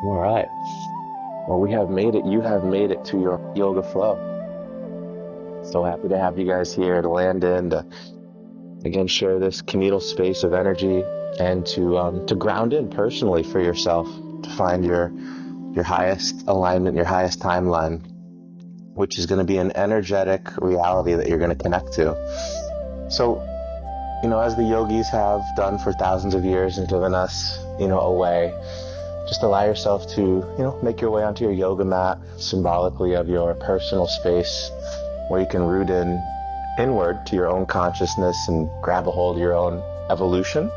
All right. Well, we have made it. You have made it to your yoga flow. So happy to have you guys here to land in, to again share this communal space of energy, and to ground in personally for yourself, to find your highest alignment, your highest timeline, which is going to be an energetic reality that you're going to connect to. So, as the yogis have done for thousands of years and given us, a way, just allow yourself to, make your way onto your yoga mat, symbolically of your personal space, where you can root inward to your own consciousness and grab a hold of your own evolution.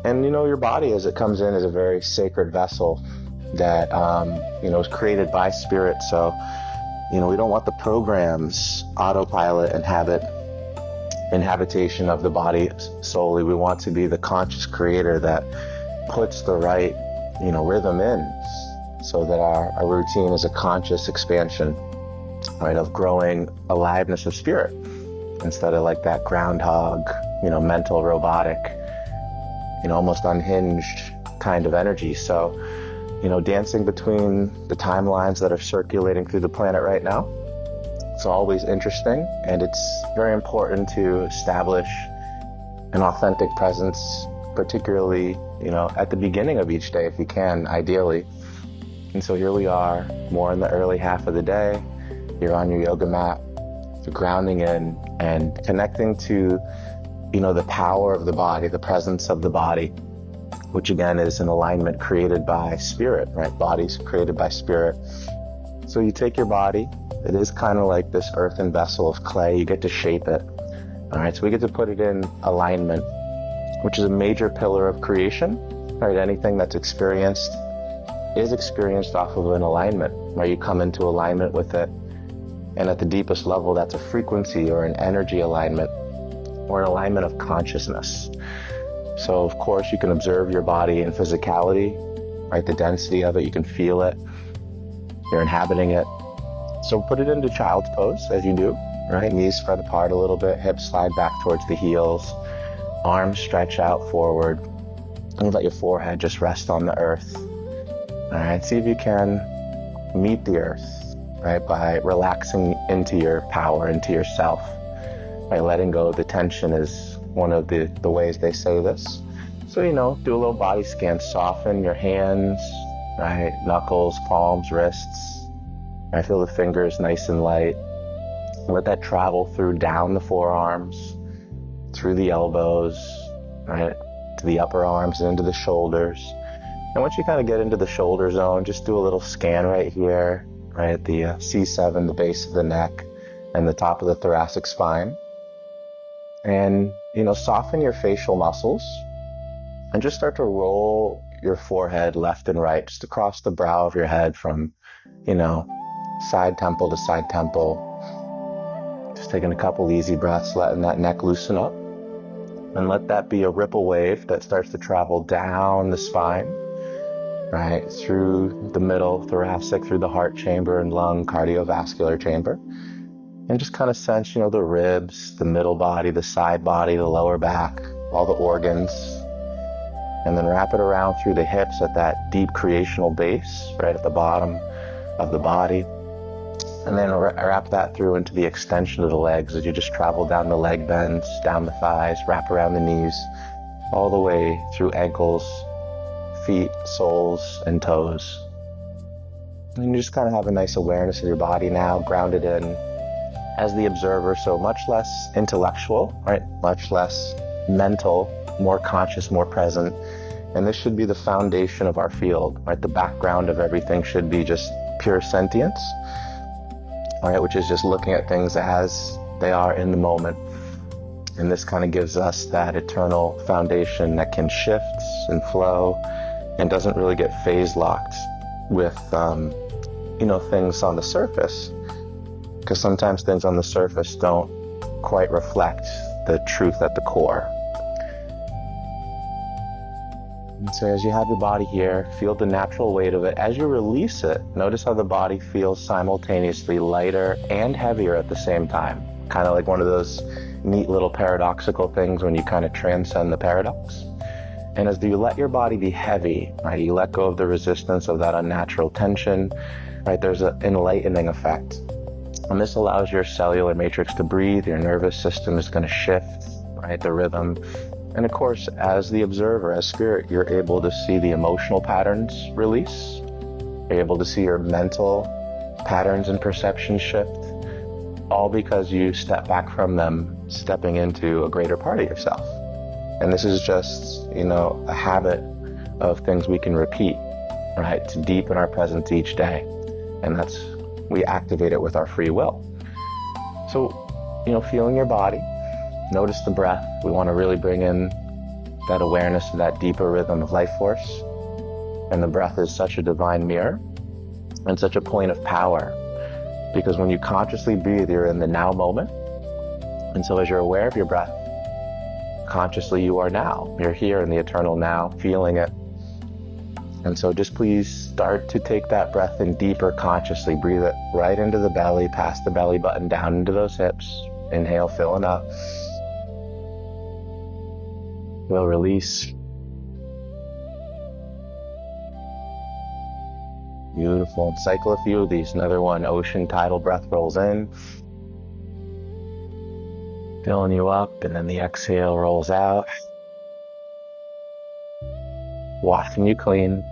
And, your body as it comes in is a very sacred vessel that, is created by spirit. So, we don't want the program's autopilot and inhabitation of the body solely. We want to be the conscious creator that puts the right, rhythm in, so that our routine is a conscious expansion, right, of growing aliveness of spirit, instead of like that groundhog, mental robotic, almost unhinged kind of energy. So, dancing between the timelines that are circulating through the planet right now, it's always interesting, and it's very important to establish an authentic presence, particularly, at the beginning of each day, if you can, ideally. And so here we are, more in the early half of the day. You're on your yoga mat, you're grounding in and connecting to, the power of the body, the presence of the body, which again is an alignment created by spirit, right? Body's created by spirit. So you take your body, it is kind of like this earthen vessel of clay, you get to shape it. All right, so we get to put it in alignment, which is a major pillar of creation, right? Anything that's experienced is experienced off of an alignment, right? You come into alignment with it. And at the deepest level, that's a frequency or an energy alignment, or an alignment of consciousness. So of course you can observe your body in physicality, right? The density of it, you can feel it. You're inhabiting it. So put it into child's pose as you do, right? Knees spread apart a little bit, hips slide back towards the heels, arms stretch out forward, and let your forehead just rest on the earth. All right, see if you can meet the earth, right? By relaxing into your power, into yourself, by letting go of the tension is one of the ways they say this. So, do a little body scan, soften your hands, right? Knuckles, palms, wrists. I feel the fingers nice and light. Let that travel through down the forearms, through the elbows, right? To the upper arms and into the shoulders. And once you kind of get into the shoulder zone, just do a little scan right here, right at the C7, the base of the neck, and the top of the thoracic spine. And, soften your facial muscles and just start to roll your forehead left and right, just across the brow of your head from, side temple to side temple. Just taking a couple easy breaths, letting that neck loosen up. And let that be a ripple wave that starts to travel down the spine, right, through the middle thoracic, through the heart chamber and lung cardiovascular chamber. And just kind of sense, the ribs, the middle body, the side body, the lower back, all the organs. And then wrap it around through the hips at that deep creational base, right at the bottom of the body. And then wrap that through into the extension of the legs as you just travel down the leg bends, down the thighs, wrap around the knees, all the way through ankles, feet, soles, and toes. And you just kind of have a nice awareness of your body now, grounded in as the observer, so much less intellectual, right? Much less mental, more conscious, more present. And this should be the foundation of our field, right? The background of everything should be just pure sentience, all right? Which is just looking at things as they are in the moment. And this kind of gives us that eternal foundation that can shift and flow and doesn't really get phase locked with, things on the surface. Because sometimes things on the surface don't quite reflect the truth at the core. And so as you have your body here, feel the natural weight of it. As you release it, notice how the body feels simultaneously lighter and heavier at the same time. Kind of like one of those neat little paradoxical things when you kind of transcend the paradox. And as you let your body be heavy, right, you let go of the resistance of that unnatural tension, right, there's an enlightening effect. And this allows your cellular matrix to breathe, your nervous system is going to shift, right, the rhythm. And of course, as the observer, as spirit, you're able to see the emotional patterns release. You're able to see your mental patterns and perception shift, all because you step back from them, stepping into a greater part of yourself. And this is just, a habit of things we can repeat, right, to deepen our presence each day. And we activate it with our free will. So, feeling your body, notice the breath. We want to really bring in that awareness of that deeper rhythm of life force. And the breath is such a divine mirror and such a point of power, because when you consciously breathe, you're in the now moment. And so as you're aware of your breath, consciously you are now. You're here in the eternal now, feeling it. And so just please start to take that breath in deeper consciously. Breathe it right into the belly, past the belly button, down into those hips. Inhale, filling up. We'll release. Beautiful. Cycle a few of these. Another one, ocean tidal breath rolls in, filling you up, and then the exhale rolls out, washing you clean,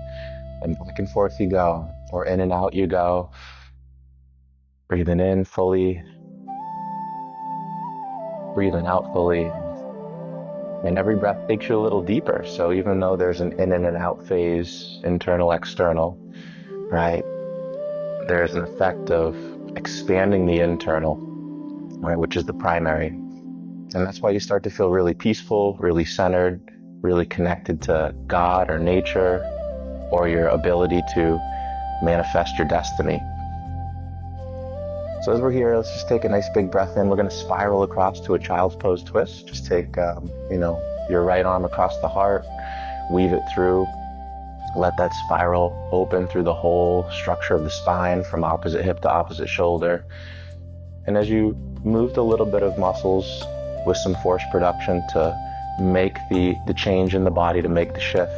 and back and forth you go, or in and out you go. Breathing in fully, breathing out fully. And every breath takes you a little deeper. So even though there's an in and an out phase, internal, external, right, there's an effect of expanding the internal, right, which is the primary. And that's why you start to feel really peaceful, really centered, really connected to God or nature, or your ability to manifest your destiny. So as we're here, let's just take a nice big breath in. We're going to spiral across to a child's pose twist. Just take, your right arm across the heart, weave it through. Let that spiral open through the whole structure of the spine, from opposite hip to opposite shoulder. And as you move the little bit of muscles with some force production to make the change in the body, to make the shift,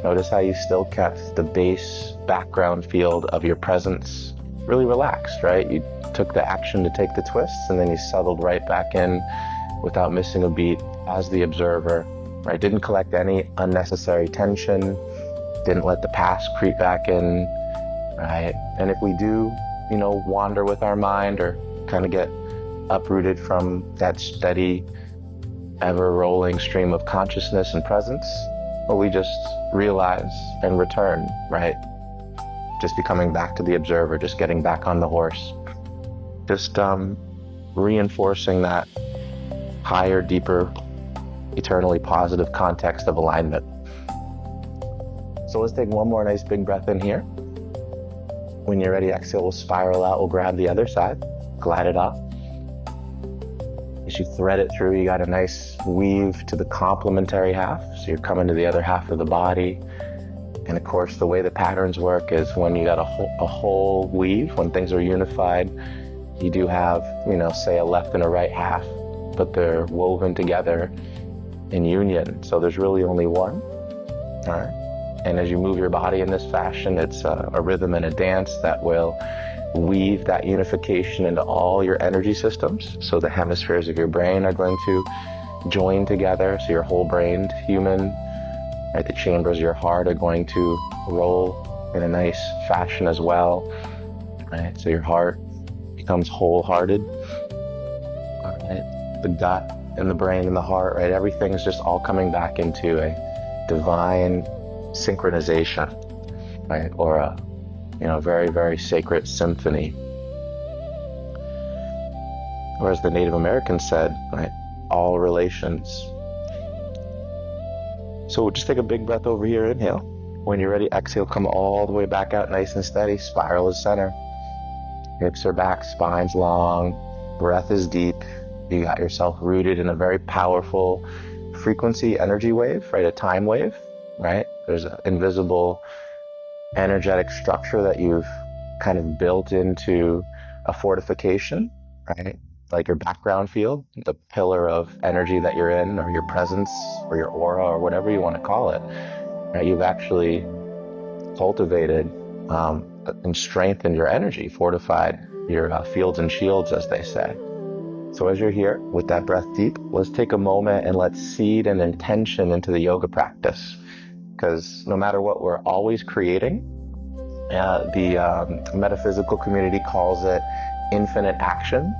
notice how you still kept the base background field of your presence really relaxed, right? You took the action to take the twists, and then you settled right back in without missing a beat as the observer, right? Didn't collect any unnecessary tension, didn't let the past creep back in, right? And if we do, wander with our mind or kind of get uprooted from that steady, ever-rolling stream of consciousness and presence, well, we just realize and return, right? Just becoming back to the observer, just getting back on the horse. Just reinforcing that higher, deeper, eternally positive context of alignment. So let's take one more nice big breath in here. When you're ready, exhale, we'll spiral out. We'll grab the other side, glide it up. As you thread it through, you got a nice weave to the complementary half. So you're coming to the other half of the body. And of course, the way the patterns work is when you got a whole weave, when things are unified, you do have, say a left and a right half, but they're woven together in union. So there's really only one. All right. And as you move your body in this fashion, it's a rhythm and a dance that will weave that unification into all your energy systems. So the hemispheres of your brain are going to join together. So your whole brain, human, right? The chambers of your heart are going to roll in a nice fashion as well, right? So your heart becomes wholehearted, right? The gut and the brain and the heart, right? Everything is just all coming back into a divine synchronization, right? Or a, very, very sacred symphony. Or as the Native Americans said, right? All relations. So we'll just take a big breath over here, inhale. When you're ready, exhale, come all the way back out nice and steady, spiral to center. Hips are back, spine's long, breath is deep. You got yourself rooted in a very powerful frequency energy wave, right? A time wave, right? There's an invisible energetic structure that you've kind of built into a fortification, right? like your background field, the pillar of energy that you're in, or your presence, or your aura, or whatever you want to call it, right? You've actually cultivated and strengthened your energy, fortified your fields and shields, as they say. So as you're here with that breath deep, let's take a moment and let's seed an intention into the yoga practice. Because no matter what, we're always creating. The metaphysical community calls it infinite action.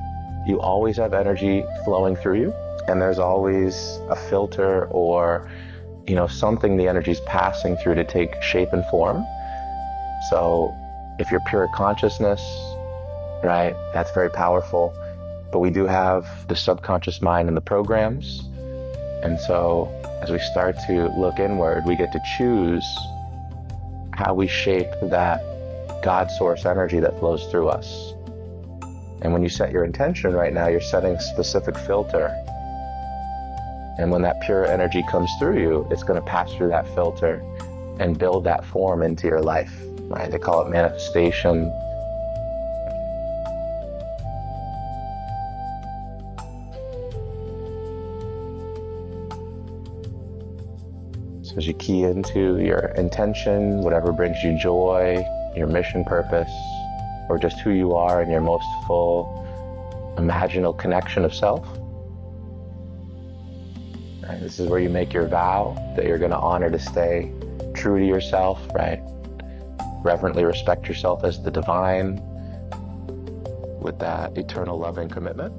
You always have energy flowing through you, and there's always a filter or something the energy's passing through to take shape and form. So if you're pure consciousness, right, that's very powerful. But we do have the subconscious mind and the programs. And so as we start to look inward, we get to choose how we shape that God source energy that flows through us. And when you set your intention right now, you're setting a specific filter. And when that pure energy comes through you, it's going to pass through that filter and build that form into your life, right? They call it manifestation. So as you key into your intention, whatever brings you joy, your mission, purpose, or just who you are in your most full imaginal connection of self. Right? This is where you make your vow that you're going to honor to stay true to yourself, right? Reverently respect yourself as the divine with that eternal love and commitment.